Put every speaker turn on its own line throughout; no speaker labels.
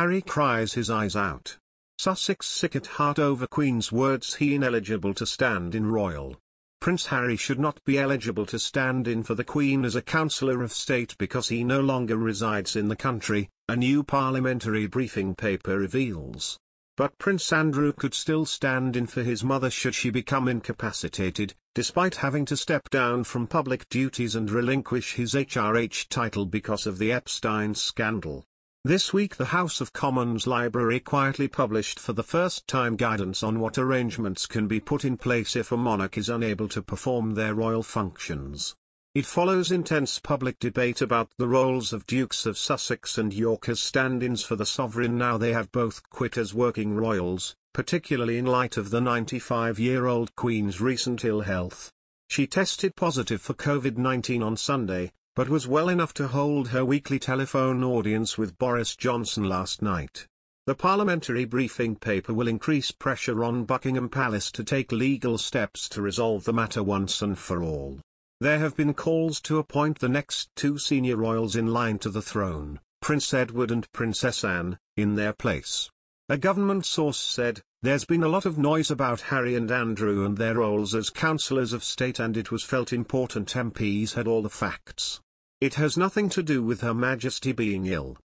Harry cries his eyes out. Sussex sick at heart over Queen's words he ineligible to stand in royal. Prince Harry should not be eligible to stand in for the Queen as a Counsellor of State because he no longer resides in the country, a new parliamentary briefing paper reveals. But Prince Andrew could still stand in for his mother should she become incapacitated, despite having to step down from public duties and relinquish his HRH title because of the Epstein scandal. This week the House of Commons Library quietly published for the first time guidance on what arrangements can be put in place if a monarch is unable to perform their royal functions. It follows intense public debate about the roles of Dukes of Sussex and York as stand-ins for the sovereign now they have both quit as working royals, particularly in light of the 95-year-old Queen's recent ill health. She tested positive for COVID-19 on Sunday, but was well enough to hold her weekly telephone audience with Boris Johnson last night. The parliamentary briefing paper will increase pressure on Buckingham Palace to take legal steps to resolve the matter once and for all. There have been calls to appoint the next two senior royals in line to the throne, Prince Edward and Princess Anne, in their place. A government source said, "There's been a lot of noise about Harry and Andrew and their roles as Counsellors of State and it was felt important MPs had all the facts. It has nothing to do with Her Majesty being ill."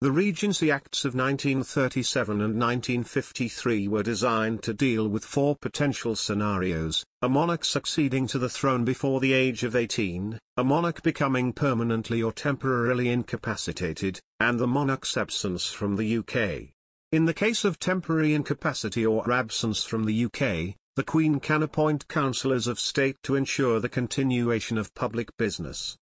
The Regency Acts of 1937 and 1953 were designed to deal with four potential scenarios: a monarch succeeding to the throne before the age of 18, a monarch becoming permanently or temporarily incapacitated, and the monarch's absence from the UK. In the case of temporary incapacity or absence from the UK, the Queen can appoint Counsellors of State to ensure the continuation of public business.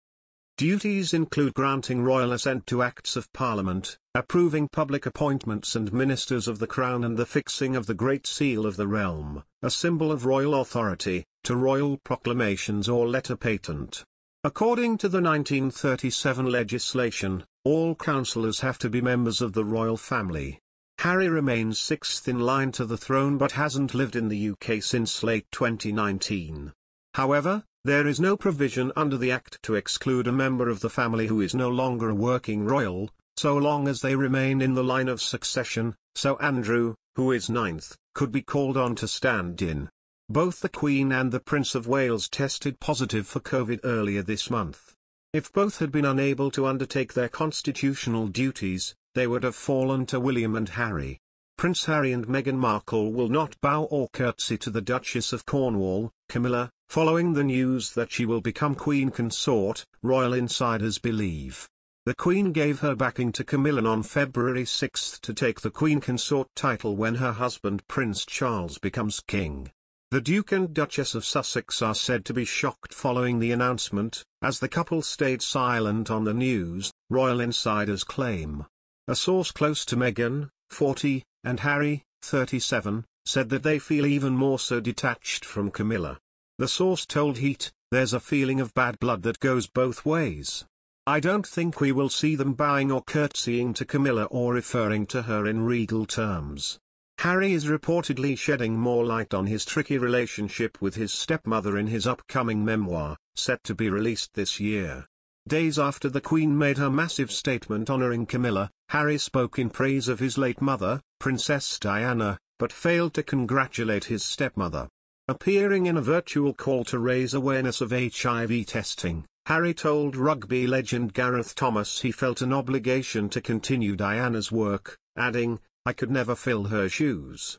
Duties include granting royal assent to Acts of Parliament, approving public appointments and ministers of the Crown and the fixing of the Great Seal of the realm, a symbol of royal authority, to royal proclamations or letter patent. According to the 1937 legislation, all councillors have to be members of the royal family. Harry remains sixth in line to the throne but hasn't lived in the UK since late 2019. However, there is no provision under the Act to exclude a member of the family who is no longer a working royal, so long as they remain in the line of succession, so Andrew, who is ninth, could be called on to stand in. Both the Queen and the Prince of Wales tested positive for COVID earlier this month. If both had been unable to undertake their constitutional duties, they would have fallen to William and Harry. Prince Harry and Meghan Markle will not bow or curtsy to the Duchess of Cornwall, Camilla, following the news that she will become Queen Consort, royal insiders believe. The Queen gave her backing to Camilla on February 6 to take the Queen Consort title when her husband Prince Charles becomes king. The Duke and Duchess of Sussex are said to be shocked following the announcement, as the couple stayed silent on the news, royal insiders claim. A source close to Meghan, 40, and Harry, 37, said that they feel even more so detached from Camilla. The source told Heat, "There's a feeling of bad blood that goes both ways. I don't think we will see them bowing or curtsying to Camilla or referring to her in regal terms." Harry is reportedly shedding more light on his tricky relationship with his stepmother in his upcoming memoir, set to be released this year. Days after the Queen made her massive statement honoring Camilla, Harry spoke in praise of his late mother, Princess Diana, but failed to congratulate his stepmother. Appearing in a virtual call to raise awareness of HIV testing, Harry told rugby legend Gareth Thomas he felt an obligation to continue Diana's work, adding, "I could never fill her shoes."